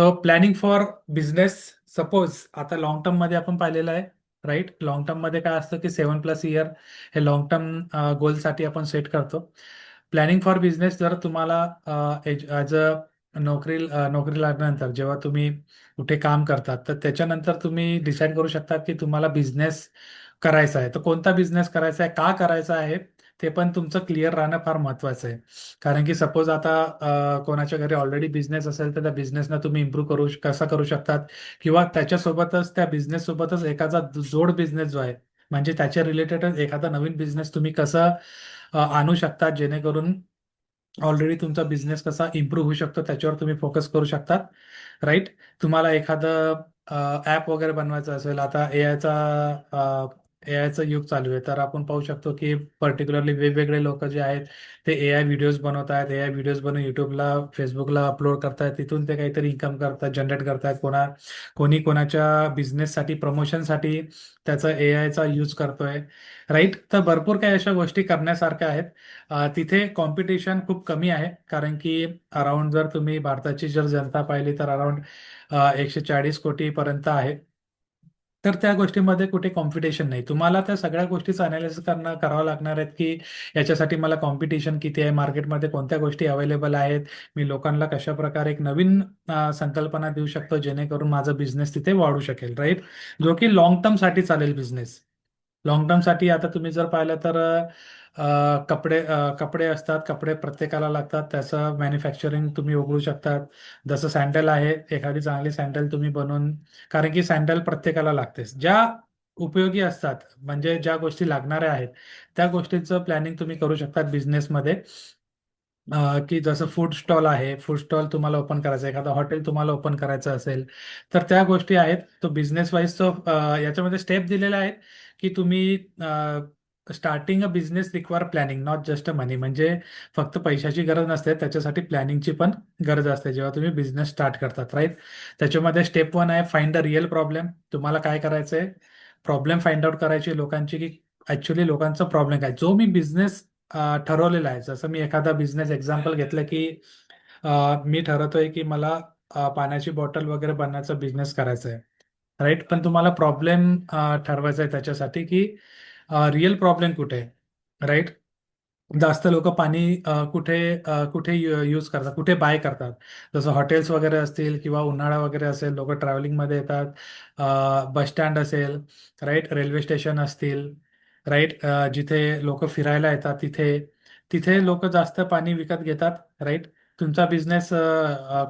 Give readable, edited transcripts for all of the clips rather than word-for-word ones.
So planning for business. Suppose आता long term मध्ये आपण पाहिलेलं आहे, राईट. लॉंग टर्म मध्ये काय असतं की 7+ इयर हे लॉंग टर्म गोलसाठी आपण सेट करतो. प्लॅनिंग फॉर बिझनेस जर तुम्हाला ॲज अ नोकरी लागल्यानंतर जेव्हा तुम्ही कुठे काम करतात, तर त्याच्यानंतर तुम्ही डिसाईड करू शकता की तुम्हाला बिझनेस करायचा आहे. तर कोणता बिझनेस करायचा आहे, का करायचा आहे, ते पण तुमचं क्लिअर राहणं फार महत्त्वाचं आहे. कारण की सपोज आता कोणाच्या घरी ऑलरेडी बिझनेस असेल तर त्या बिझनेसना तुम्ही इम्प्रूव्ह कसा करू शकतात, किंवा त्याच्यासोबतच त्या बिझनेस सोबतच एखादा जोड बिझनेस जो आहे, म्हणजे त्याच्या रिलेटेडच एखादा नवीन बिझनेस तुम्ही कसं आणू शकता, जेणेकरून ऑलरेडी तुमचा बिझनेस कसा इम्प्रूव्ह होऊ शकतो त्याच्यावर तुम्ही फोकस करू शकतात, राईट. तुम्हाला एखादं ॲप वगैरे बनवायचं असेल, आता ए आयचं युग चालू आहे, तर आपण पाहू शकतो की पर्टिक्युलरली वेगवेगळे लोक जे आहेत ते ए आय व्हिडिओज बनवत आहेत. ए आय व्हिडिओज बनवून युट्यूबला, फेसबुकला अपलोड करतायत. तिथून ते काहीतरी इन्कम करतात, जनरेट करतायत. कोणी कोणाच्या बिझनेससाठी, प्रमोशनसाठी त्याचा ए आयचा यूज करतोय, राईट. तर भरपूर काही अशा गोष्टी करण्यासारख्या आहेत. तिथे कॉम्पिटिशन खूप कमी आहे, कारण की अराउंड जर तुम्ही भारताची जर जनता पाहिली तर अराउंड 140 कोटी पर्यंत आहे. तर त्या गोष्टीमध्ये कुठे कॉम्पिटिशन नाही. तुम्हाला त्या सगळ्या गोष्टीचं अनालिसिस करावं लागणार आहेत की याच्यासाठी मला कॉम्पिटिशन किती आहे, मार्केटमध्ये कोणत्या गोष्टी अवेलेबल आहेत, मी लोकांना कशा प्रकारे एक नवीन संकल्पना देऊ शकतो जेणेकरून माझा बिझनेस तिथे वाढू शकेल, राईट. जो की लॉंग टर्मसाठी चालेल बिझनेस. लॉंग टर्मसाठी आता तुम्ही जर पाहिलं तर कपडे असतात, कपडे प्रत्येकाला लागतात, त्याचं मॅन्युफॅक्चरिंग तुम्ही उघडू शकतात. जसं सँडल आहे, एखादी चांगली सँडल तुम्ही बनवून, कारण की सँडल प्रत्येकाला लागतेच. ज्या उपयोगी असतात, म्हणजे ज्या गोष्टी लागणाऱ्या आहेत, त्या गोष्टींचं प्लॅनिंग तुम्ही करू शकता बिझनेसमध्ये. की जसं फूड स्टॉल आहे, फूड स्टॉल तुम्हाला ओपन करायचं आहे, एखादं हॉटेल तुम्हाला ओपन करायचं असेल, तर त्या गोष्टी आहेत. तो बिझनेस वाईज तो याच्यामध्ये स्टेप दिलेले आहेत की तुम्ही starting a business require planning, not just a money. म्हणजे फक्त पैशाची गरज नसते, त्याच्यासाठी प्लॅनिंगची पण गरज असते जेव्हा तुम्ही बिझनेस स्टार्ट करतात, राईट. त्याच्यामध्ये स्टेप 1 आहे फाइंड द रिअल प्रॉब्लेम. तुम्हाला काय करायचं आहे, प्रॉब्लेम फाइंड आउट करायची लोकांची, की ॲक्च्युली लोकांचा प्रॉब्लेम काय. जो मी बिझनेस ठरवलेलं आहे, जसं मी एखादा बिझनेस एक्झाम्पल घेतलं की मी ठरवतोय की मला पाण्याची बॉटल वगैरे बनवायचा बिझनेस करायचा आहे, राईट. पण तुम्हाला प्रॉब्लेम ठरवायचा आहे त्याच्यासाठी की रिअल प्रॉब्लेम कुठे आहे, राईट. जास्त लोक पाणी कुठे कुठे यूज करतात, कुठे बाय करतात. जसं हॉटेल्स वगैरे असतील किंवा उन्हाळा वगैरे असेल, लोक ट्रॅव्हलिंगमध्ये येतात. बस स्टँड असेल, राईट, रेल्वे स्टेशन असतील, राईट, जिथे लोक फिरायला येतात तिथे तिथे लोक जास्त पाणी विकत घेतात, राईट. तुमचा बिझनेस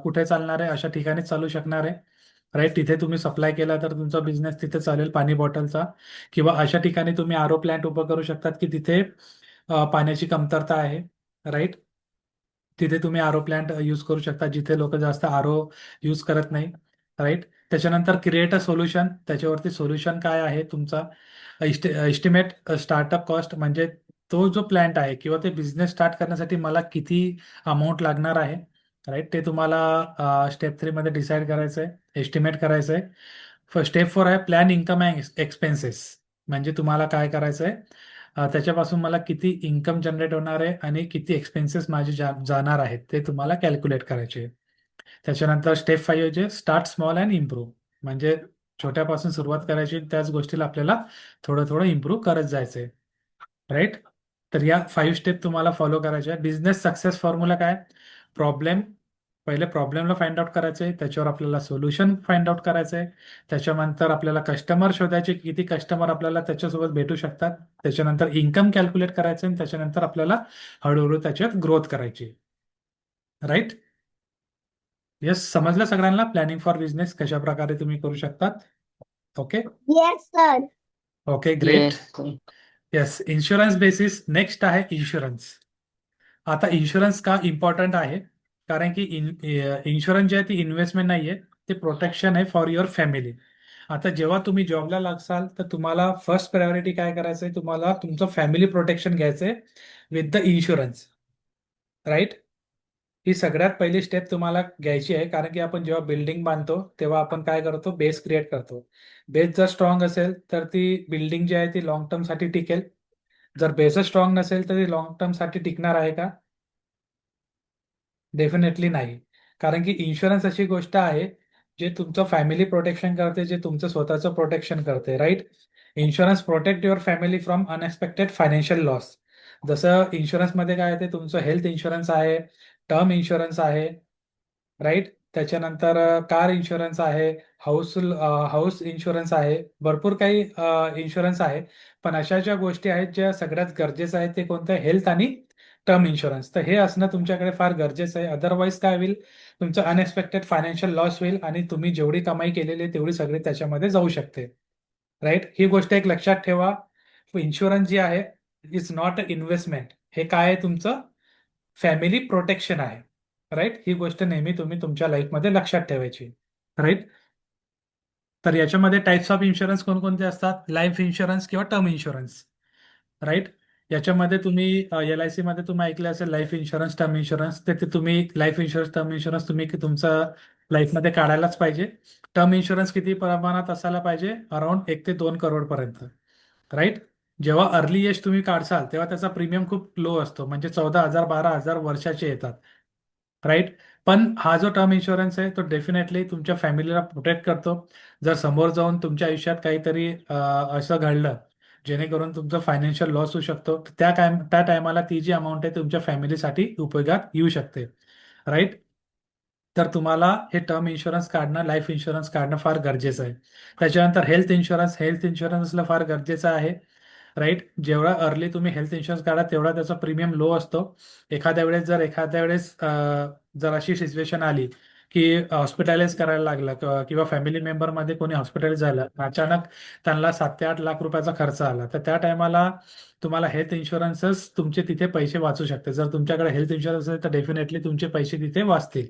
कुठे चालणार आहे, अशा ठिकाणीच चालू शकणार आहे, राईट. तिथे तुम्ही सप्लाय केला तर तुमचा बिझनेस तिथे चालेल पाणी बॉटलचा. किंवा अशा ठिकाणी तुम्ही आर ओ प्लांट उभं करू शकतात की तिथे पाण्याची कमतरता आहे, राईट. तिथे तुम्ही आर ओ प्लांट यूज करू शकता, जिथे लोक जास्त आर ओ यूज करत नाही, राईट. त्याच्यानंतर क्रिएट अ सोल्युशन. त्याच्यावरती सोल्युशन काय आहे तुमचा, एस्टिमेट स्टार्टअप कॉस्ट, म्हणजे तो जो प्लॅन्ट आहे किंवा ते बिझनेस स्टार्ट करण्यासाठी मला किती अमाऊंट लागणार आहे, राईट. ते तुम्हाला स्टेप 3 मध्ये डिसाईड करायचं आहे, एस्टिमेट करायचं आहे. स्टेप 4 आहे प्लॅन इन्कम अँड एक्सपेन्सेस. म्हणजे तुम्हाला काय करायचं आहे, त्याच्यापासून मला किती इन्कम जनरेट होणार आहे आणि किती एक्सपेन्सेस माझे जाणार आहेत ते तुम्हाला कॅल्क्युलेट करायचे आहे. त्याच्यानंतर स्टेप 5 जे स्टार्ट स्मॉल अँड इम्प्रूव्ह. म्हणजे छोट्यापासून सुरुवात करायची, त्याच गोष्टीला आपल्याला थोडं थोडं इम्प्रूव्ह करत जायचं आहे, राईट. तर या 5 स्टेप तुम्हाला फॉलो करायच्या. बिझनेस सक्सेस फॉर्म्युला काय, प्रॉब्लेम, पहिले प्रॉब्लेमला फाइंड आउट करायचं आहे, त्याच्यावर आपल्याला सोल्युशन फाइंड आउट करायचं आहे. त्याच्यानंतर आपल्याला कस्टमर शोधायचे, किती कस्टमर आपल्याला त्याच्यासोबत भेटू शकतात. त्याच्यानंतर इन्कम कॅल्क्युलेट करायचं आणि त्याच्यानंतर आपल्याला हळूहळू त्याच्यात ग्रोथ करायची, राईट. येस, समजलं सगळ्यांना प्लॅनिंग फॉर बिझनेस कशा प्रकारे तुम्ही करू शकतात. Okay. Yes, sir. Okay, great. Yes. Yes, insurance basis. Next आहे इन्शुरन्स. आता इन्शुरन्स का इम्पॉर्टंट आहे, कारण की इन्शुरन्स जे आहे ती इन्व्हेस्टमेंट नाही आहे, ते प्रोटेक्शन आहे फॉर युअर फॅमिली. आता जेव्हा तुम्ही जॉबला लागसाल तर तुम्हाला फर्स्ट प्रायोरिटी काय करायचं आहे, तुम्हाला तुमचं फॅमिली प्रोटेक्शन घ्यायचं आहे विथ द इन्शुरन्स, राईट. ही सगळ्यात पहिली स्टेप तुम्हाला घ्यायची आहे, कारण की आपण जेव्हा बिल्डिंग बांधतो तेव्हा आपण काय करतो, बेस क्रिएट करतो. बेस जर स्ट्रॉंग असेल तर ती बिल्डिंग जी आहे ती लॉंग टर्मसाठी टिकेल. जर बेसच स्ट्रॉंग नसेल तर ती लॉंग टर्मसाठी टिकणार आहे का? डेफिनेटली नाही. कारण की इन्शुरन्स अशी गोष्ट आहे जे तुमचं फॅमिली प्रोटेक्शन करते, जे तुमचं स्वतःचं प्रोटेक्शन करते, right. Insurance protect your family from unexpected financial loss. जसं इन्शुरन्समध्ये काय आहे, ते तुमचं हेल्थ इन्शुरन्स आहे, टर्म इन्शुरन्स आहे, राईट. त्याच्यानंतर कार इन्शुरन्स आहे, हाऊस हाऊस इन्शुरन्स आहे, भरपूर काही इन्शुरन्स आहे. पण अशा ज्या गोष्टी आहेत ज्या सगळ्यात गरजेचं आहे ते कोणतं, हेल्थ आणि टर्म इन्शुरन्स. तर हे असणं तुमच्याकडे फार गरजेचं आहे. अदरवाईज काय होईल, तुमचं अनएक्सपेक्टेड फायनान्शियल लॉस होईल आणि तुम्ही जेवढी कमाई केलेली आहे तेवढी सगळी त्याच्यामध्ये जाऊ शकते, राईट. ही गोष्ट एक लक्षात ठेवा. इन्शुरन्स जी आहे, इज नॉट अ इन्व्हेस्टमेंट. हे काय आहे, तुमचं फॅमिली प्रोटेक्शन आहे, राईट. ही गोष्ट नेहमी तुम्ही तुमच्या लाईफमध्ये लक्षात ठेवायची, राईट. तर याच्यामध्ये टाइप्स ऑफ इन्शुरन्स कोणकोणते असतात, लाईफ इन्शुरन्स किंवा टर्म इन्शुरन्स, राईट. याच्यामध्ये तुम्ही LIC मध्ये तुम्ही ऐकले असेल लाईफ इन्शुरन्स, टर्म इन्शुरन्स. ते ते तुम्ही लाईफ इन्शुरन्स, टर्म इन्शुरन्स तुम्ही तुमच्या लाईफमध्ये काढायलाच पाहिजे. टर्म इन्शुरन्स किती प्रमाणात असायला पाहिजे, अराउंड 1 ते 2 करोड पर्यंत, राईट. जेव्हा अर्ली एज तुम्ही काढसाल तेव्हा त्याचा प्रीमियम खूप लो असतो, म्हणजे 14,000 12,000 वर्षाचे येतात, राईट. पण हा जो टर्म इन्शुरन्स आहे तो डेफिनेटली तुमच्या फॅमिलीला प्रोटेक्ट करतो. जर समोर जाऊन तुमच्या आयुष्यात काहीतरी असं घडलं जेणेकरून तुमचं फायनान्शियल लॉस होऊ शकतो, तर त्या टायमाला ती जी अमाऊंट आहे तुमच्या फॅमिलीसाठी उपयोगात येऊ शकते, राईट. तर तुम्हाला हे टर्म इन्शुरन्स काढणं, लाईफ इन्शुरन्स काढणं फार गरजेचं आहे. त्याच्यानंतर हेल्थ इन्शुरन्स असलं फार गरजेचं आहे, राईट. जेवढा अर्ली तुम्ही हेल्थ इन्शुरन्स काढा तेवढा त्याचा प्रीमियम लो असतो. एखाद्या वेळेस जर अशी सिच्युएशन आली की हॉस्पिटलाइज करायला लागला किंवा फॅमिली मेंबरमध्ये कोणी हॉस्पिटलाइज झालं, अचानक त्यांना 7 ते 8 लाख रुपयाचा खर्च आला, तर त्या टायमाला तुम्हाला हेल्थ इन्शुरन्सच तुमचे तिथे पैसे वाचू शकते. जर तुमच्याकडे हेल्थ इन्शुरन्स असेल तर डेफिनेटली तुमचे पैसे तिथे वाचतील,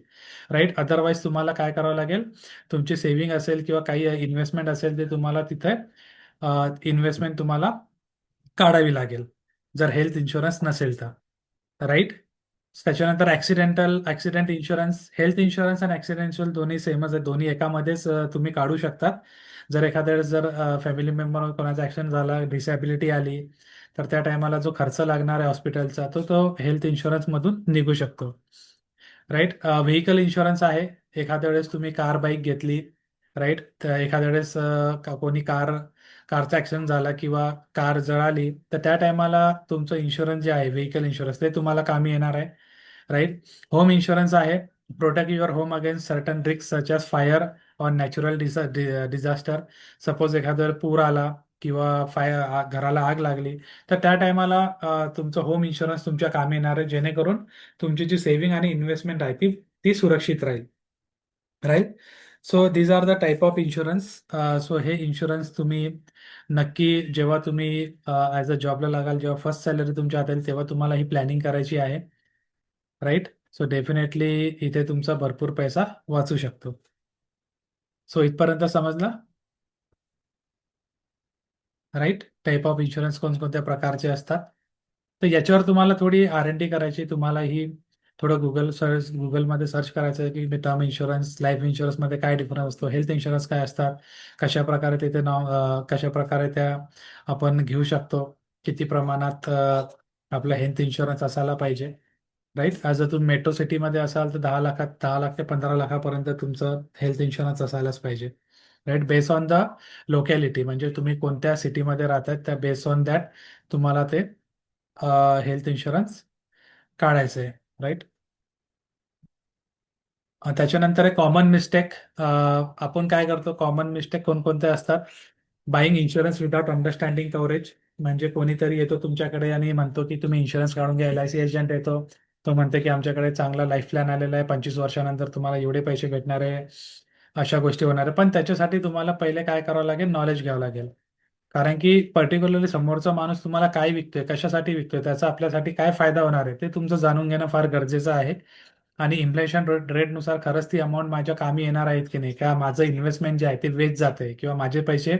राईट. अदरवाईज तुम्हाला काय करावं लागेल, तुमची सेव्हिंग असेल किंवा काही इन्व्हेस्टमेंट असेल ते तुम्हाला तिथे इन्व्हेस्टमेंट तुम्हाला काढावी लागेल, जर हेल्थ इन्शुरन्स नसेल तर, राईट. त्याच्यानंतर ऍक्सिडेंट इन्शुरन्स, हेल्थ इन्शुरन्स आणि ऍक्सिडेंट इन्शुरन्स दोन्ही सेमच आहे, दोन्ही एकामध्येच तुम्ही काढू शकतात. जर एखाद्या वेळेस जर फॅमिली मेंबर कोणाचा ऍक्सिडेंट झाला, डिसॅबिलिटी आली, तर त्या टायमाला जो खर्च लागणार आहे हॉस्पिटलचा तो तो हेल्थ इन्शुरन्स मधून निघू शकतो, राईट. व्हेकल इन्शुरन्स आहे, एखाद्या वेळेस तुम्ही कार बाईक घेतली, राईट. तर एखाद्या वेळेस कोणी कारचा ऍक्सिडेंट झाला किंवा कार जळाली, तर त्या टायमाला तुमचं इन्शुरन्स जे आहे व्हेकल इन्शुरन्स ते तुम्हाला कामी येणार आहे, राईट. होम इन्शुरन्स आहे, protect your home against certain risk such as fire or natural disaster. Suppose एखाद्या वेळेस पूर आला किंवा घराला आग लागली, तर त्या टायमाला तुमचं होम इन्शुरन्स तुमच्या कामी येणार आहे, जेणेकरून तुमची जी सेव्हिंग आणि इन्व्हेस्टमेंट आहे ती ती सुरक्षित राहील, right. So these are the type of insurance. So हे इन्शुरन्स तुम्ही नक्की जेव्हा तुम्ही ॲज अ जॉबला लागाल, जेव्हा फर्स्ट सॅलरी तुमच्या हातात येईल तेव्हा तुम्हाला ही प्लॅनिंग करायची आहे, राईट. सो डेफिनेटली इथे तुमचा भरपूर पैसा वाचू शकतो. सो इथपर्यंत समजलं, राईट. टाईप ऑफ इन्शुरन्स कोणकोणत्या प्रकारचे असतात. तर याच्यावर तुम्हाला थोडी R&D करायची, तुम्हाला ही थोडं गुगलमध्ये सर्च करायचं आहे की टर्म इन्शुरन्स, लाईफ इन्शुरन्समध्ये काय डिफरन्स असतो, हेल्थ इन्शुरन्स काय असतात, कशा प्रकारे तिथे कशा प्रकारे त्या आपण घेऊ शकतो, किती प्रमाणात आपला हेल्थ इन्शुरन्स असायला पाहिजे, राईट. जर तुम्ही मेट्रो सिटीमध्ये असाल तर 10 लाख ते 15 लाखापर्यंत तुमचं हेल्थ इन्शुरन्स असायलाच पाहिजे, right. Based on the locality, म्हणजे तुम्ही कोणत्या सिटीमध्ये राहतात त्या बेस्ड ऑन दॅट तुम्हाला ते हेल्थ इन्शुरन्स काढायचं आहे, राईट. त्याच्यानंतर आहे कॉमन मिस्टेक. आपण काय करतो, कॉमन मिस्टेक कोणकोणते असतात, buying insurance without understanding coverage. म्हणजे कोणीतरी येतो तुमच्याकडे आणि म्हणतो की तुम्ही इन्शुरन्स काढून घ्या, LIC एजंट येतो, तो म्हणते की आमच्याकडे चांगला लाईफ प्लॅन आलेला आहे, 25 वर्षानंतर तुम्हाला एवढे पैसे भेटणार आहे, अशा गोष्टी होणार आहे. पण त्याच्यासाठी तुम्हाला पहिले काय करावं लागेल, नॉलेज घ्यावं लागेल. कारण की पर्टिक्युलरली समोरचा माणूस तुम्हाला काय विकतोय, कशासाठी विकतोय, त्याचा आपल्यासाठी काय फायदा होणार आहे ते तुमचं जाणून घेणं फार गरजेचं आहे. आणि इन्फ्लेशन रेटनुसार खरंच ती अमाऊंट माझ्या कामी येणार आहेत की नाही, का माझं इन्व्हेस्टमेंट जे आहे ते वेस्ट जात आहे किंवा माझे पैसे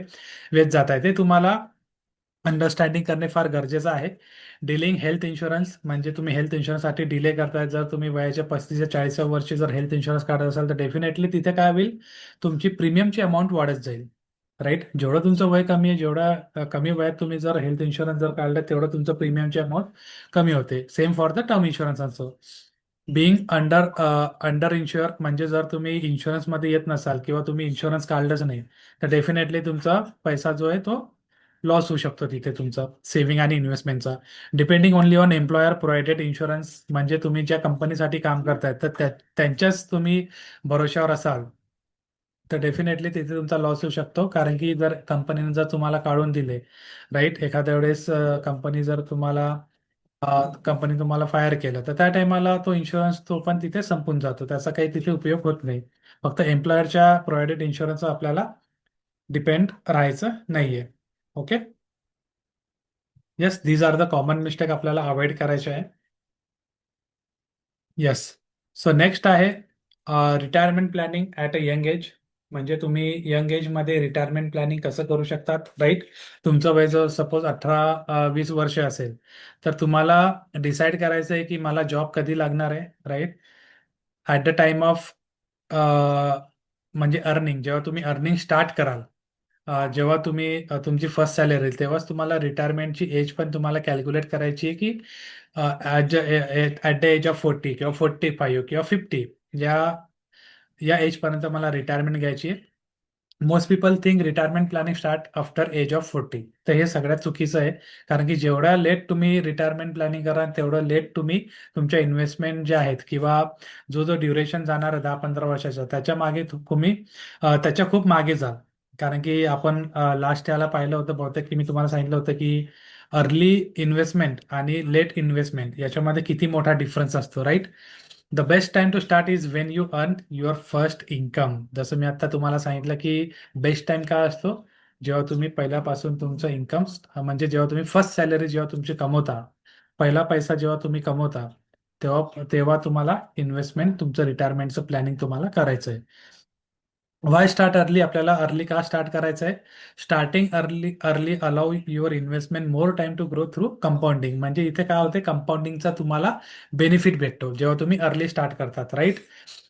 वेस्ट जात आहे, ते तुम्हाला अंडरस्टँडिंग करणे फार गरजेचं आहे. डिलिंग हेल्थ इन्शुरन्स, म्हणजे तुम्ही हेल्थ इन्शुरन्ससाठी डिले करताय. जर तुम्ही वयाच्या 35 ते 40 वर्षी जर हेल्थ इन्शुरन्स काढत असाल तर डेफिनेटली तिथे काय होईल, तुमची प्रीमियमची अमाऊंट वाढत जाईल, राईट. जेवढं तुमचं वय कमी आहे, जेवढा कमी वयात तुम्ही जर हेल्थ इन्शुरन्स जर काढलं तेवढं तुमचं प्रीमियमची अमाऊंट कमी होते. Same for the term insurance also, being under insure म्हणजे जर तुम्ही इन्शुरन्समध्ये येत नसाल किंवा तुम्ही इन्शुरन्स काढलंच नाही, तर डेफिनेटली तुमचा पैसा जो आहे तो लॉस होऊ शकतो तिथे तुमचा सेव्हिंग आणि इन्व्हेस्टमेंटचा. Depending only on employer provided insurance, म्हणजे तुम्ही ज्या कंपनीसाठी काम करतायत तर त्यांच्याच तुम्ही भरोश्यावर असाल तर डेफिनेटली तिथे तुमचा लॉस होऊ शकतो. कारण की जर कंपनीने जर तुम्हाला काढून दिले, राईट, एखाद्या वेळेस कंपनी जर तुम्हाला कंपनी तुम्हाला फायर केलं तर त्या टायमाला तो इन्शुरन्स तो पण तिथे संपून जातो, त्याचा काही तिथे उपयोग होत नाही. फक्त एम्प्लॉयरच्या प्रोव्हायडेड इन्शुरन्स आपल्याला डिपेंड राहायचं नाहीये. Okay. Yes, these are the common mistake आपल्याला अवॉइड करायचे आहे. येस. सो नेक्स्ट आहे retirement planning at a young age. म्हणजे तुम्ही यंग एजमध्ये रिटायरमेंट प्लॅनिंग कसं करू शकतात, राईट. तुमचं वय जर सपोज 18-20 वर्ष असेल तर तुम्हाला डिसाईड करायचं आहे की मला जॉब कधी लागणार आहे, right. At the time of म्हणजे अर्निंग, जेव्हा तुम्ही अर्निंग स्टार्ट कराल, जेव्हा तुम्ही तुमची फर्स्ट सॅलरी येईल तेव्हाच तुम्हाला रिटायरमेंटची एज पण तुम्हाला कॅल्क्युलेट करायची आहे की ॲट द एज ऑफ 40 किंवा 45 किंवा 50 या या एजपर्यंत मला रिटायरमेंट घ्यायची आहे. Most people think retirement planning start after age of 40. तर हे सगळ्यात चुकीचं आहे. कारण की जेवढ्या लेट तुम्ही रिटायरमेंट प्लॅनिंग कराल तेवढं लेट तुम्ही तुमच्या इन्व्हेस्टमेंट ज्या आहेत किंवा जो ड्युरेशन जाणार आहे 10-15 वर्षाचा त्याच्या मागे तुम्ही त्याच्या खूप मागे जाल. कारण की आपण लास्ट याला पाहिलं होतं बहुतेक की मी तुम्हाला सांगितलं होतं की अर्ली इन्व्हेस्टमेंट आणि लेट इन्व्हेस्टमेंट याच्यामध्ये किती मोठा डिफरन्स असतो, right. The best time to start is when you earn your first income. जसं मी आता तुम्हाला सांगितलं की बेस्ट टाइम काय असतो, जेव्हा तुम्ही पहिल्यापासून तुमचं इन्कम म्हणजे जेव्हा तुम्ही फर्स्ट सॅलरी जेव्हा तुमची कमवता, पहिला पैसा जेव्हा तुम्ही कमवता, तेव्हा तेव्हा तुम्हाला इन्व्हेस्टमेंट तुमचं रिटायरमेंटचं प्लॅनिंग तुम्हाला करायचं आहे. वाय स्टार्ट अर्ली, आपल्याला अर्ली का स्टार्ट करायचं आहे. Starting early early allow your investment more time to grow through compounding. म्हणजे इथे काय होते, कंपाऊंडिंगचा तुम्हाला बेनिफिट भेटतो जेव्हा तुम्ही अर्ली स्टार्ट करतात, राईट.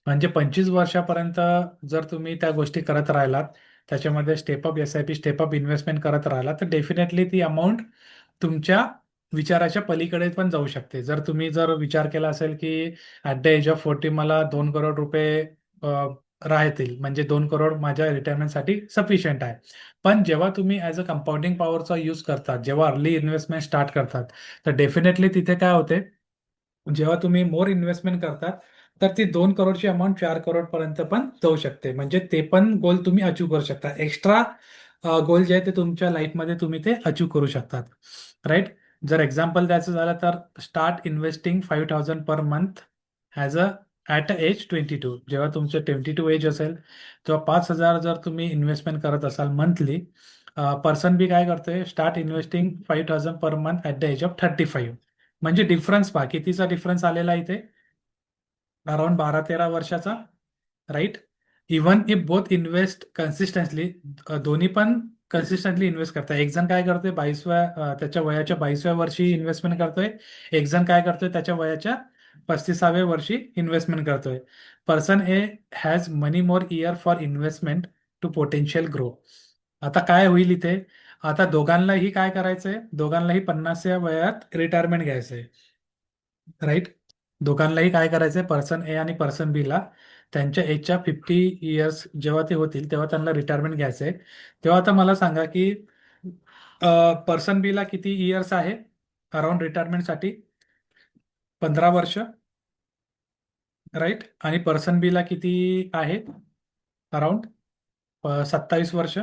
म्हणजे 25 वर्षापर्यंत जर तुम्ही त्या गोष्टी करत राहिलात, त्याच्यामध्ये step S I P step investment करत राहिला तर डेफिनेटली ती अमाऊंट तुमच्या विचाराच्या पलीकडे पण जाऊ शकते. जर तुम्ही जर विचार केला असेल की ॲट द एज ऑफ 40 मला 2 करोड रुपये राहतील, म्हणजे 2 करोड माझ्या रिटायरमेंटसाठी सफिशियंट आहे. पण जेव्हा तुम्ही ॲज अ कंपाऊंडिंग पॉवरचा यूज करतात, जेव्हा अर्ली इन्व्हेस्टमेंट स्टार्ट करतात, तर डेफिनेटली तिथे काय होते, जेव्हा तुम्ही मोर इन्व्हेस्टमेंट करतात तर ती 2 करोडची अमाऊंट 4 करोड पर्यंत पण जाऊ शकते. म्हणजे ते पण गोल तुम्ही अचीव करू शकता. एक्स्ट्रा गोल जे आहे ते तुमच्या लाईफमध्ये तुम्ही ते अचीव करू शकतात, राईट. जर एक्झाम्पल द्यायचं झालं तर start investing 5,000 per month as a at a age 22. जेव्हा तुमचं 22 एज असेल तेव्हा 5,000 जर तुम्ही इन्व्हेस्टमेंट करत असाल मंथली, पर्सन बी काय करतोय, start investing 5,000 per month at the age of 35. म्हणजे डिफरन्स पहा कितीचा डिफरन्स आलेला इथे, अराउंड 12-13 वर्षाचा, right. Even if both invest consistently, दोन्ही पण कन्सिस्टंटली इन्व्हेस्ट करताय. एक जण काय करतोय त्याच्या वयाच्या 22व्या वर्षी इन्व्हेस्टमेंट करतोय, एक जण काय करतोय त्याच्या वयाच्या 35व्या वर्षी इन्व्हेस्टमेंट करतोय. Person A has money more year for investment to potential grow. आता काय होईल इथे, आता दोघांनाही काय करायचंय, दोघांनाही 50व्या वयात रिटायरमेंट घ्यायचंय, राईट. दोघांनाही काय करायचंय, पर्सन ए आणि पर्सन बी ला त्यांच्या एजच्या 50 इयर्स जेव्हा ते होतील तेव्हा त्यांना रिटायरमेंट घ्यायचंय. तेव्हा आता मला सांगा की पर्सन बी ला किती इयर्स आहे अराउंड रिटायरमेंटसाठी, 15 वर्ष, राईट. आणि पर्सन बी ला किती आहे अराउंड 27 वर्ष,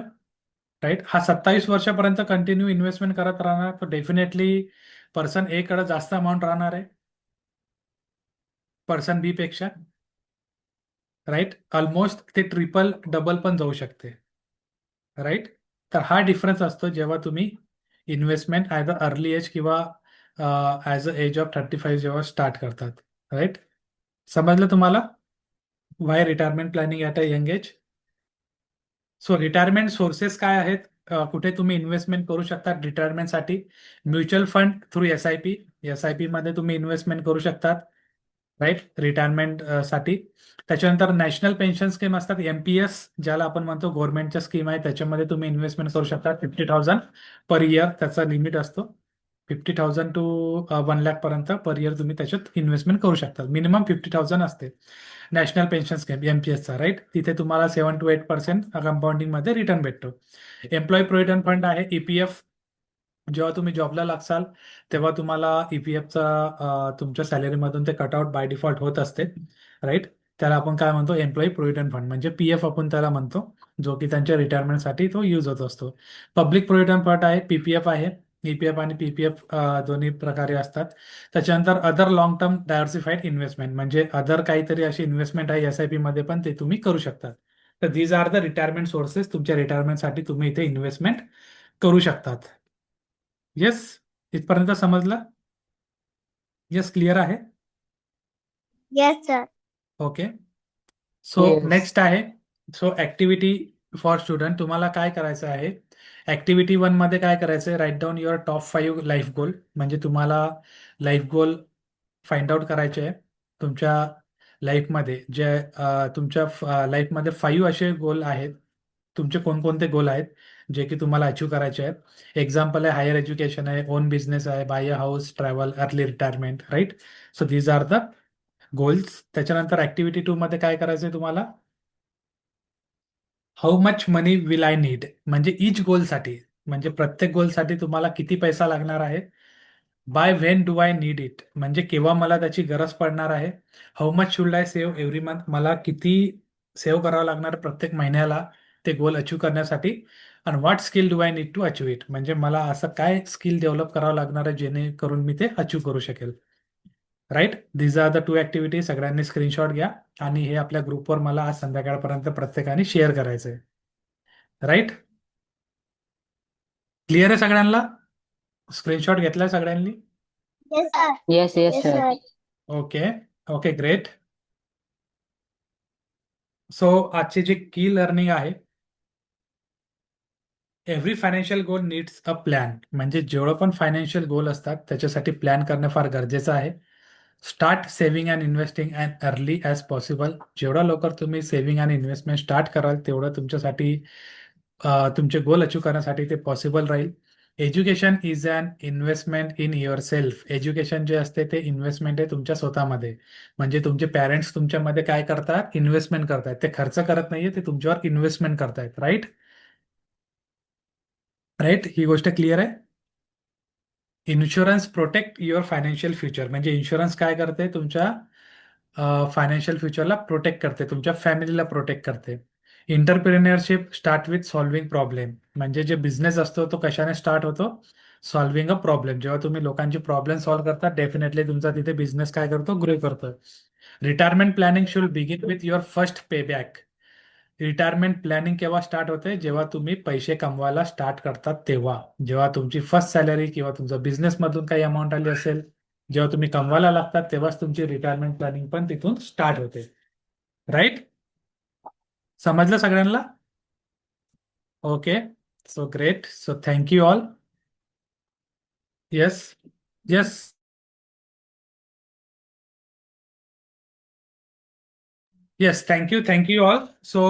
राईट. हा 27 वर्षापर्यंत कंटिन्यू इन्व्हेस्टमेंट करत राहणार तर डेफिनेटली पर्सन ए कडे जास्त अमाऊंट राहणार आहे पर्सन बी पेक्षा, राईट. ऑलमोस्ट ते ट्रिपल डबल पण जाऊ शकते, राईट. तर हा डिफरन्स असतो जेव्हा तुम्ही investment as a early age किंवा ॲज अ एज ऑफ 35 जेव्हा स्टार्ट करतात, राईट. समजलं तुम्हाला why retirement planning at a young age. So retirement sources काय आहेत, कुठे तुम्ही इन्व्हेस्टमेंट करू शकता रिटायरमेंटसाठी. Mutual fund through S I P मध्ये तुम्ही इन्व्हेस्टमेंट करू शकतात, राईट, रिटायरमेंट साठी. त्याच्यानंतर नॅशनल पेन्शन स्कीम असतात, एमपीएस ज्याला आपण म्हणतो, गव्हर्नमेंटच्या स्कीम आहे, त्याच्यामध्ये तुम्ही इन्व्हेस्टमेंट करू शकता. 50,000 पर इयर त्याचा लिमिट असतो. 50,000 टू 1 लाख पर्यंत पर इयर तुम्ही त्याच्यात इन्व्हेस्टमेंट करू शकता. मिनिमम 50,000 असते. नॅशनल पेन्शन स्कीम एमपीएसचा, राईट, तिथे तुम्हाला 7 to 8% कंपाऊंडिंग मध्ये रिटर्न भेटतो. एम्प्लॉई प्रोव्हिडंट फंड आहे, ईपीएफ. जेव्हा तुम्ही जॉबला लागसाल तेव्हा तुम्हाला ईपीएफचा तुमच्या सॅलरीमधून ते कटआउट बाय डिफॉल्ट होत असते, राईट. त्याला आपण काय म्हणतो, एम्प्लॉई प्रोव्हिडंट फंड म्हणजे पीएफ आपण त्याला म्हणतो, जो की त्यांच्या रिटायरमेंटसाठी तो यूज होत असतो. पब्लिक प्रोव्हिडंट फंड आहे, पीपीएफ आहे. ईपीएफ आणि पीपीएफ दोन्ही प्रकारे असतात. त्याच्यानंतर other long term diversified investment म्हणजे अदर काहीतरी अशी इन्व्हेस्टमेंट आहे एसआयपी मध्ये पण ते तुम्ही करू शकता. तर these are the retirement sources. तुमच्या रिटायरमेंटसाठी तुम्ही इथे इन्व्हेस्टमेंट करू शकतात. येस, इथपर्यंत समजलं? येस, क्लिअर आहे? Yes, sir. Okay. So next आहे, सो ऍक्टिव्हिटी फॉर स्टुडंट. तुम्हाला काय करायचं आहे, ऍक्टिव्हिटी 1 मध्ये काय करायचं आहे, right down your top 5 life goal. म्हणजे तुम्हाला लाईफ गोल फाइंड आउट करायचे आहे. तुमच्या लाईफमध्ये जे तुमच्या लाईफमध्ये 5 असे गोल आहेत. तुमचे कोणकोणते गोल आहेत जे की तुम्हाला अचीव करायचे आहेत. एक्झाम्पल आहे हायर एज्युकेशन आहे, ओन बिझनेस आहे, buy a house, travel, early retirement, right. So these are the goals. त्याच्यानंतर ऍक्टिव्हिटी 2 मध्ये काय करायचंय तुम्हाला, how much money will I need. म्हणजे इच गोलसाठी, म्हणजे प्रत्येक गोलसाठी तुम्हाला किती पैसा लागणार आहे. By when do I need it, म्हणजे केव्हा मला त्याची गरज पडणार आहे. How much should I save every month, मला किती सेव्ह करावं लागणार प्रत्येक महिन्याला ते गोल अचीव करण्यासाठी. आणि what skill do I need to achieve it, म्हणजे मला असं काय स्किल डेव्हलप करावं लागणार आहे जेणेकरून मी ते अचीव करू शकेल. Right, these are the 2 activity. सगळ्यांनी स्क्रीनशॉट घ्या आणि हे आपल्या ग्रुपवर मला आज संध्याकाळपर्यंत प्रत्येकाने शेअर करायचंय. राईट, क्लिअर आहे सगळ्यांना? स्क्रीनशॉट घेतलाय सगळ्यांनी? Yes, sir. Yes, yes, Yes, sir. sir. Okay. Okay, great. So आजची जी की लर्निंग आहे, every financial goal needs a plan. म्हणजे जेवढं पण फायनान्शियल गोल असतात त्याच्यासाठी प्लॅन करणं फार गरजेचं आहे. Start saving and investing as early as possible. जेवढा लवकर तुम्ही सेव्हिंग आणि इन्व्हेस्टमेंट स्टार्ट कराल तेवढं तुमच्यासाठी तुमचे गोल अचीव करण्यासाठी ते पॉसिबल राहील. Education is an investment in yourself. Education जे असते ते इन्व्हेस्टमेंट आहे तुमच्या स्वतःमध्ये. म्हणजे तुमचे पॅरेंट्स तुमच्यामध्ये काय करतात, इन्व्हेस्टमेंट करतायत. ते खर्च करत नाहीये, ते तुमच्यावर इन्व्हेस्टमेंट करतायत. राईट, राईट, ही गोष्ट क्लिअर आहे. Insurance protect your financial future. म्हणजे इन्शुरन्स काय करते, तुमच्या फायनान्शियल फ्युचरला प्रोटेक्ट करते, तुमच्या फॅमिलीला प्रोटेक्ट करते. इंटरप्रिन्युअरशिप स्टार्ट विथ सॉल्व्हिंग प्रॉब्लेम. म्हणजे जे बिझनेस असतो तो कशाने स्टार्ट होतो, सॉल्व्हिंग अ प्रॉब्लेम. जेव्हा तुम्ही लोकांची प्रॉब्लेम सॉल्व्ह करता डेफिनेटली तुमचा तिथे बिझनेस काय करतो, ग्रो करतो. Retirement planning should begin with your first pay back. Retirement planning केव्हा स्टार्ट होते, जेव्हा तुम्ही पैसे कमवायला स्टार्ट करतात तेव्हा. जेव्हा तुमची फर्स्ट सॅलरी किंवा तुमचा बिझनेस मधून काही अमाऊंट आली असेल, जेव्हा तुम्ही कमवायला लागतात तेव्हाच तुमची रिटायरमेंट प्लॅनिंग पण तिथून स्टार्ट होते. राईट, समजलं सगळ्यांना? Okay, so great. So thank you all. Yes, yes, yes, thank you all. So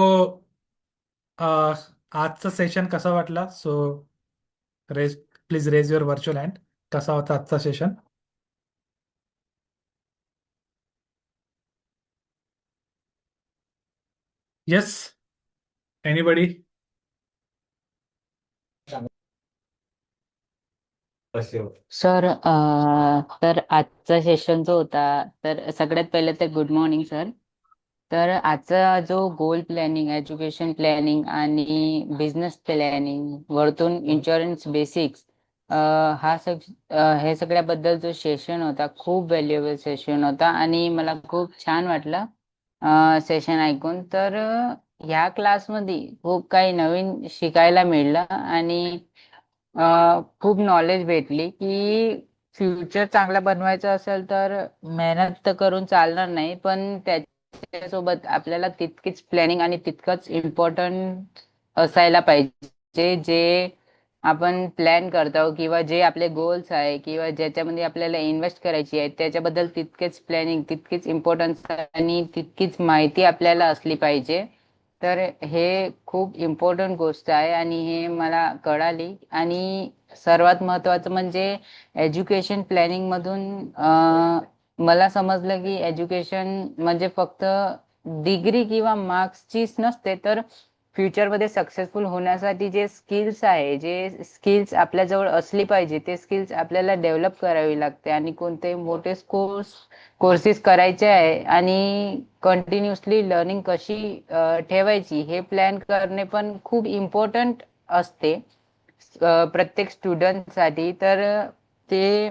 आजचं सेशन कसा वाटला? So raise please raise your virtual hand. कसा होता आजचा सेशन? Yes, anybody? सर तर आजचा सेशन जो होता, तर सगळ्यात पहिले तर गुड मॉर्निंग सर. तर आजचा जो गोल प्लॅनिंग, एज्युकेशन प्लॅनिंग आणि बिझनेस प्लॅनिंग वरतून इन्शुरन्स बेसिक्स, हे सगळ्याबद्दल जो सेशन होता खूप व्हॅल्युएबल सेशन होता आणि मला खूप छान वाटलं सेशन ऐकून. तर ह्या क्लासमध्ये खूप काही नवीन शिकायला मिळलं आणि खूप नॉलेज भेटली की फ्युचर चांगला बनवायचा असेल तर मेहनत तर करून चालणार नाही, पण त्याच्यासोबत आपल्याला तितकीच प्लॅनिंग आणि तितकंच इम्पॉर्टंट असायला पाहिजे. जे आपण प्लॅन करतो किंवा जे आपले गोल्स आहे किंवा ज्याच्यामध्ये आपल्याला इन्व्हेस्ट करायची आहे त्याच्याबद्दल तितकेच प्लॅनिंग, तितकीच इम्पॉर्टन्स आणि तितकीच माहिती आपल्याला असली पाहिजे. तर हे खूप इम्पॉर्टंट गोष्ट आहे आणि हे मला कळाली. आणि सर्वात महत्त्वाचं म्हणजे एज्युकेशन प्लॅनिंग मधून मला समजलं की एज्युकेशन म्हणजे फक्त डिग्री किंवा मार्क्सचीच नसते, तर फ्युचरमध्ये सक्सेसफुल होण्यासाठी जे स्किल्स आहे, जे स्किल्स आपल्याजवळ असली पाहिजे, ते स्किल्स आपल्याला डेव्हलप करावी लागते. आणि कोणते मोठे कोर्सेस करायचे आहे आणि कंटिन्युअसली लर्निंग कशी ठेवायची हे प्लॅन करणे पण खूप इम्पॉर्टंट असते प्रत्येक स्टुडंटसाठी. तर ते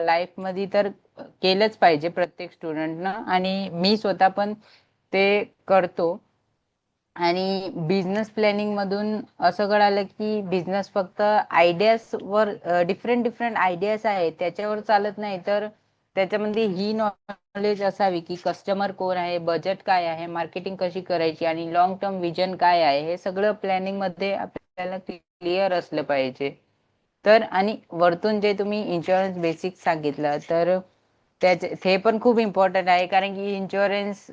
लाईफमध्ये तर केलंच पाहिजे प्रत्येक स्टुडंटनं, आणि मी स्वतः पण ते करतो. आणि बिझनेस प्लॅनिंग मधून असं कळालं की बिझनेस फक्त आयडियाज वर, डिफरंट डिफरंट आयडियाज आहेत त्याच्यावर चालत नाही, तर त्याच्यामध्ये ही नॉलेज असावी की कस्टमर कोण आहे, बजेट काय आहे, मार्केटिंग कशी करायची आणि लॉंग टर्म विजन काय आहे, हे सगळं प्लॅनिंग मध्ये आपल्याला क्लिअर असलं पाहिजे. तर आणि वरतून जे तुम्ही इन्शुरन्स बेसिक सांगितलं, तर ते पण खूप इम्पॉर्टंट आहे, कारण की इन्शुरन्स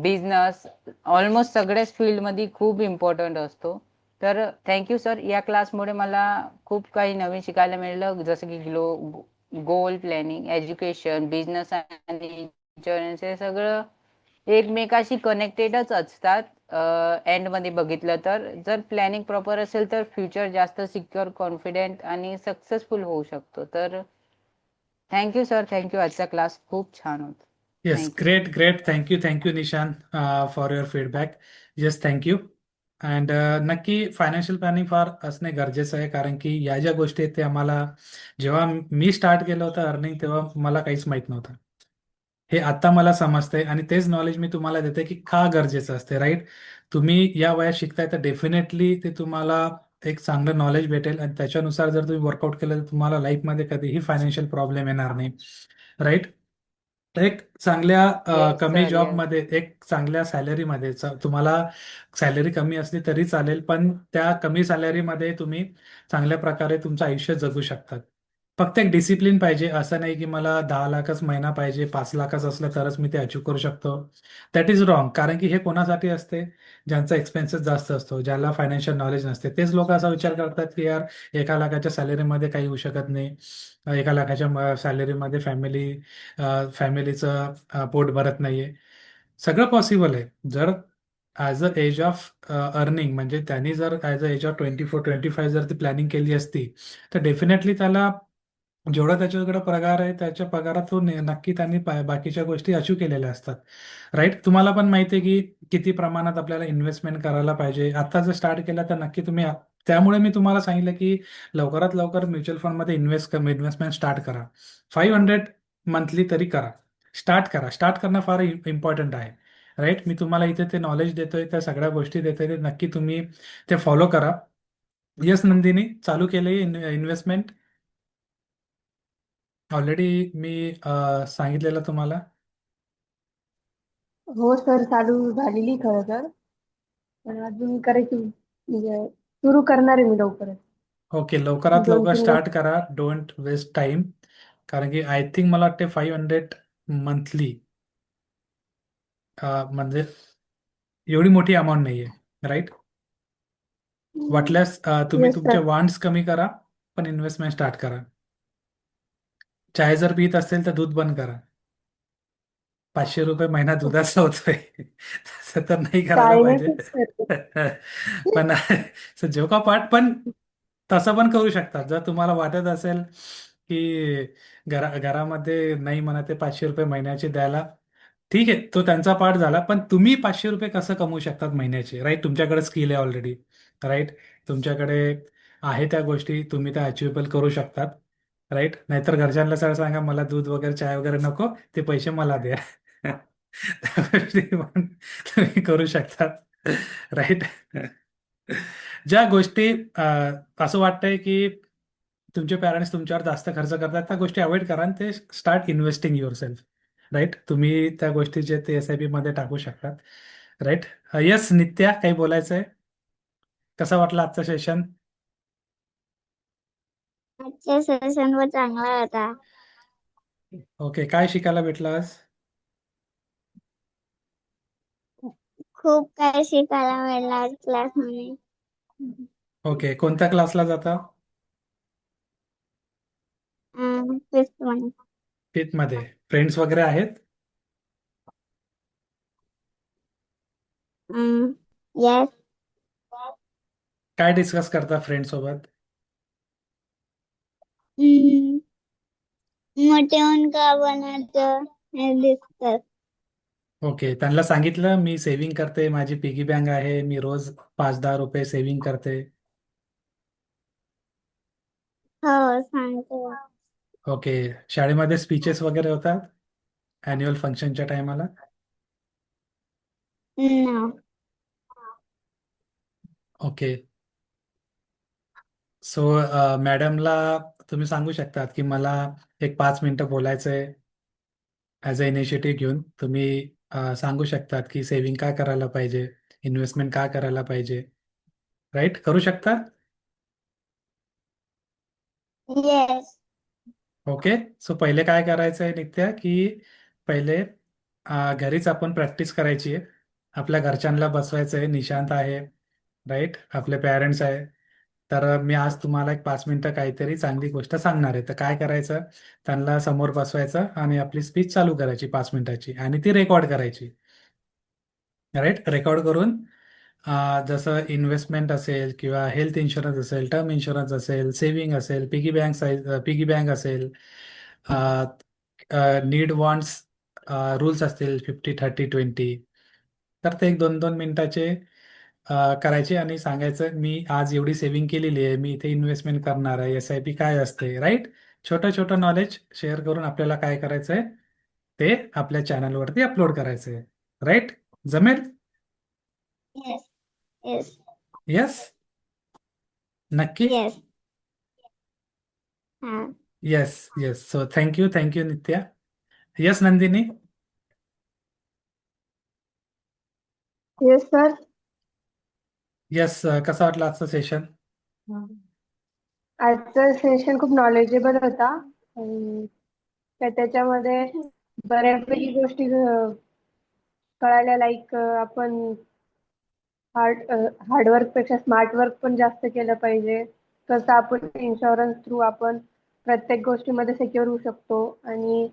बिझनेस ऑलमोस्ट सगळ्याच फील्डमध्ये खूप इम्पॉर्टंट असतो. तर थँक्यू सर, या क्लासमुळे मला खूप काही नवीन शिकायला मिळालं, जसं की गोल प्लॅनिंग, एज्युकेशन, बिझनेस आणि इन्शुरन्स हे सगळं एकमेकाशी कनेक्टेडच असतात. एंड मध्ये बघितलं तर जर प्लॅनिंग प्रॉपर असेल तर फ्युचर जास्त सिक्युअर, कॉन्फिडेंट आणि सक्सेसफुल होऊ शकतो. तर थँक्यू सर, थँक्यू. आजचा क्लास खूप छान होता. Yes, thank you. Great great. Thank you Nishan for your feedback. Yes, thank you. And नक्की फायनान्शियल प्लॅनिंग फार असणे गरजेचं आहे, कारण की या ज्या गोष्टी आहेत ते आम्हाला, जेव्हा मी स्टार्ट केलं होतं अर्निंग तेव्हा मला काहीच माहीत नव्हतं. हे आता मला समजतंय आणि तेच नॉलेज मी तुम्हाला देते की का गरजेचं असते, राईट? तुम्ही या वयात शिकताय तर डेफिनेटली ते तुम्हाला एक चांगलं नॉलेज भेटेल आणि त्याच्यानुसार जर तुम्ही वर्कआउट केलं तर तुम्हाला लाईफमध्ये कधीही फायनान्शियल प्रॉब्लेम येणार नाही, राईट? एक चांगल्या येस कमी सर, येस. जॉबमध्ये, एक चांगल्या सॅलरीमध्ये, तुम्हाला सॅलरी कमी असली तरी चालेल, पण त्या कमी सॅलरीमध्ये तुम्ही चांगल्या प्रकारे तुमचं आयुष्य जगू शकतात. फक्त एक डिसिप्लिन पाहिजे. असं नाही की मला 10 लाखच महिना पाहिजे, 5 लाखच असलं तरच मी ते अचीव करू शकतो. That is wrong. कारण की हे कोणासाठी असते? ज्यांचा एक्सपेन्सेस जास्त असतो, ज्याला फायनान्शियल नॉलेज नसते, तेच लोक असा विचार करतात की यार 1 लाखाच्या सॅलरीमध्ये काही होऊ शकत नाही. 1 लाखाच्या सॅलरीमध्ये फॅमिलीचं पोट भरत नाहीये. सगळं पॉसिबल आहे जर as a age of earning, म्हणजे त्यांनी जर ॲज अ एज ऑफ 24-25 जर ती प्लॅनिंग केली असती तर डेफिनेटली त्याला जेवढा त्याच्याकडे पगार आहे त्याच्या पगारातून नक्की त्यांनी बाकीच्या गोष्टी अचीव केलेल्या असतात, राईट? तुम्हाला पण माहिती आहे की किती प्रमाणात आपल्याला इन्व्हेस्टमेंट करायला पाहिजे. आता जर स्टार्ट केला तर नक्की तुम्ही त्यामुळे मी तुम्हाला सांगितलं की लवकरात लवकर म्युच्युअल फंडमध्ये इन्व्हेस्टमेंट स्टार्ट करा. 500 मंथली तरी करा. स्टार्ट करणं फार इम्पॉर्टंट आहे, राईट? मी तुम्हाला इथे ते नॉलेज देतोय, त्या सगळ्या गोष्टी देतोय, ते नक्की तुम्ही ते फॉलो करा. येस नंदिनी, चालू केले इन्व्हेस्टमेंट ऑलरेडी मी सांगितलेलं तुम्हाला. हो सर, चालू झालेली खरं तर, पण अजून करायची म्हणजे सुरू करणार आहे मी लवकरच. ओके, लवकरात दोन लवकर तीन स्टार्ट करा. Don't waste time. कारण की आय थिंक मला वाटते 500 मंथली म्हणजे एवढी मोठी अमाऊंट नाही आहे, राईट? वाटल्यास तुम्ही येस तुमचे सर. वॉन्ट्स कमी करा, पण इन्व्हेस्टमेंट स्टार्ट करा. चाय जर पित असेल तर दूध बंद करा. 500 रुपये महिना दुधाचा होतोय. तसं तर नाही करायला काय नाही पाहिजे. Fix sir. पण जोका पाठ, पण तसं पण करू शकतात जर तुम्हाला वाटत असेल की घरामध्ये नाही म्हणत ते 500 रुपये महिन्याचे द्यायला. ठीक आहे, तो त्यांचा पार्ट झाला, पण तुम्ही 500 रुपये कसं कमवू शकतात महिन्याचे, राईट? तुमच्याकडे स्किल आहे ऑलरेडी, राईट? तुमच्याकडे आहे त्या गोष्टी, तुम्ही त्या अचिवेबल करू शकतात, राईट? नाहीतर घरच्यांना सरळ सांगा मला दूध वगैरे चाय वगैरे नको, ते पैसे मला द्या. त्या गोष्टी पण तुम्ही करू शकतात, राईट? ज्या गोष्टी असं वाटतंय की तुमचे पॅरेंट्स तुमच्यावर जास्त खर्च करतात, त्या गोष्टी अवॉइड करा आणि ते start investing yourself, right? तुम्ही त्या गोष्टीचे ते SIP मध्ये टाकू शकतात, राईट? येस नित्या, काही बोलायचं आहे? कसा वाटला आजचा सेशन? आजच्या सेशन वर चांगला होता. ओके, काय शिकायला भेटलं आज? खूप काही शिकायला मिळणार क्लासमध्ये. ओके, कोणत्या क्लासला जाता? Fifth one. फिफ्थ मध्ये. फ्रेंड्स वगैरे आहेत? येस. काय डिस्कस करता फ्रेंड सोबत? मोठे होऊन का बनायचं हे डिस्कस. ओके, त्यांना सांगितलं मी सेव्हिंग करते, माझी पिगी बँक आहे, मी रोज 5-10 रुपये सेव्हिंग करते. हो, सांगते. ओके, शाळेमध्ये स्पीचेस वगैरे होतात अॅन्युअल फंक्शनच्या टायमाला? नो. ओके. सो मॅडमला तुम्ही सांगू शकतात की मला एक 5 मिनिटं बोलायचं आहे. ॲज अ इनिशिएटिव्ह घेऊन तुम्ही सांगू शकतात की सेव्हिंग का करायला पाहिजे, इन्व्हेस्टमेंट का करायला पाहिजे. राईट, करू शकता? येस. ओके. सो पहिले काय करायचं आहे नित्या, की पहिले घरीच आपण प्रॅक्टिस करायची आहे. आपल्या घरच्यांना बसवायचं आहे, निशांत आहे, राईट, आपले पेरेंट्स आहे. तर मी आज तुम्हाला एक 5 मिनिटं काहीतरी चांगली गोष्ट सांगणार आहे. तर काय करायचं, त्यांना समोर बसवायचं आणि आपली स्पीच चालू करायची 5 मिनिटाची आणि ती रेकॉर्ड करायची. राईट, रेकॉर्ड करून जसं इन्व्हेस्टमेंट असेल किंवा हेल्थ इन्शुरन्स असेल, टर्म इन्शुरन्स असेल, सेव्हिंग असेल, पिगी बँक असेल, नीड वॉन्ट्स रूल्स असतील 50-30-20. तर ते एक 2-2 मिनिटाचे करायचे आणि सांगायचं मी आज एवढी सेव्हिंग केलेली आहे, मी इथे इन्व्हेस्टमेंट करणार आहे, SIP काय असते, राईट. छोटं छोटं नॉलेज शेअर करून आपल्याला काय करायचं आहे ते आपल्या चॅनलवरती अपलोड करायचं आहे. राईट, जमेल? येस. येस. येस, नक्की. येस. हा. Yes yes. So thank you Nitya. Yes Nandini. Yes sir. Yes, कसा वाटला आजचं सेशन? आजचं सेशन खूप नॉलेजेबल होता आणि त्याच्यामध्ये बऱ्यापैकी गोष्टी कळाल्या. लाईक आपण हार्डवर्क पेक्षा स्मार्ट वर्क पण जास्त केलं पाहिजे. कसं आपण इन्शुरन्स थ्रू आपण प्रत्येक गोष्टीमध्ये सिक्युअर होऊ शकतो आणि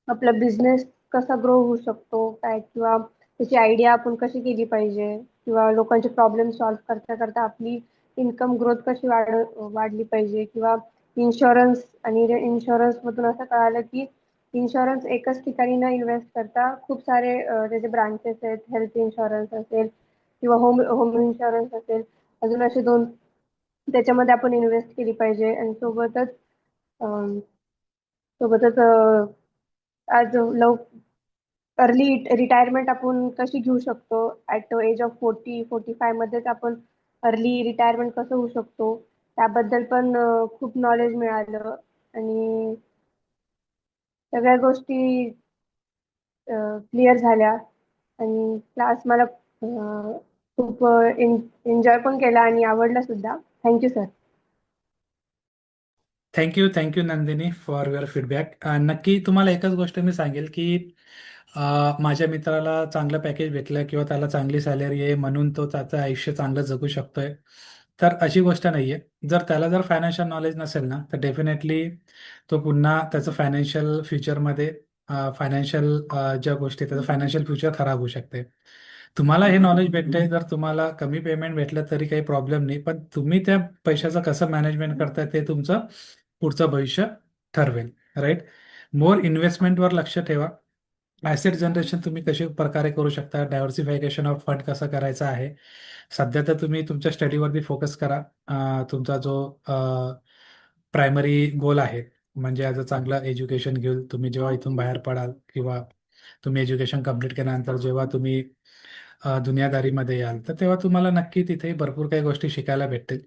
आपला बिझनेस कसा ग्रो होऊ शकतो काय, किंवा त्याची आयडिया आपण कशी केली पाहिजे, किंवा लोकांचे प्रॉब्लेम सॉल्व्ह करता करता आपली इन्कम ग्रोथ कशी वाढली पाहिजे, किंवा इन्शुरन्स. आणि इन्शुरन्स मधून असं कळालं की इन्शुरन्स एकच ठिकाणी न इन्व्हेस्ट करता खूप सारे त्याचे ब्रांचेस आहेत. हेल्थ इन्शुरन्स असेल किंवा होम होम इन्शुरन्स असेल, अजून असे दोन त्याच्यामध्ये आपण इन्व्हेस्ट केली पाहिजे. आणि सोबतच अं, सोबतच आज अर्ली रिटायरमेंट आपण कशी घेऊ शकतो, ऍट एज ऑफ 40-45 मध्येच आपण अर्ली रिटायरमेंट कसं होऊ शकतो त्याबद्दल पण खूप नॉलेज मिळालं. आणि सगळ्या गोष्टी क्लिअर झाल्या आणि क्लास मला खूप एन्जॉय पण केला आणि आवडला सुद्धा. Thank you sir. Thank you Nandini for your feedback. नक्की तुम्हाला एकच गोष्ट मी सांगेल की माझ्या मित्राला चांगलं पॅकेज भेटलं किंवा त्याला चांगली सॅलरी आहे म्हणून तो त्याचं आयुष्य चांगलं जगू शकतोय, तर अशी गोष्ट नाही आहे. जर फायनान्शियल नॉलेज नसेल ना, तर डेफिनेटली तो पुन्हा त्याचं फायनान्शियल फ्युचरमध्ये फायनान्शियल ज्या गोष्टी त्याचं फायनान्शियल फ्युचर खराब होऊ शकते. तुम्हाला हे नॉलेज भेटतंय, जर तुम्हाला कमी पेमेंट भेटलं तरी काही प्रॉब्लेम नाही, पण तुम्ही त्या पैशाचं कसं मॅनेजमेंट करताय ते तुमचं पुढचं भविष्य ठरवेल. राईट, मोर इन्व्हेस्टमेंटवर लक्ष ठेवा. ॲसेट जनरेशन तुम्ही कशा प्रकारे करू शकता, डायव्हर्सिफिकेशन ऑफ फंड कसं करायचं आहे. सध्या तर तुम्ही तुमच्या स्टडीवरती फोकस करा. तुमचा जो प्रायमरी गोल आहे म्हणजे ॲज अ चांगलं एज्युकेशन घेऊन तुम्ही जेव्हा इथून बाहेर पडाल किंवा तुम्ही एज्युकेशन कम्प्लीट केल्यानंतर जेव्हा तुम्ही दुनियादारीमध्ये याल, तर तेव्हा तुम्हाला नक्की तिथे भरपूर काही गोष्टी शिकायला भेटतील.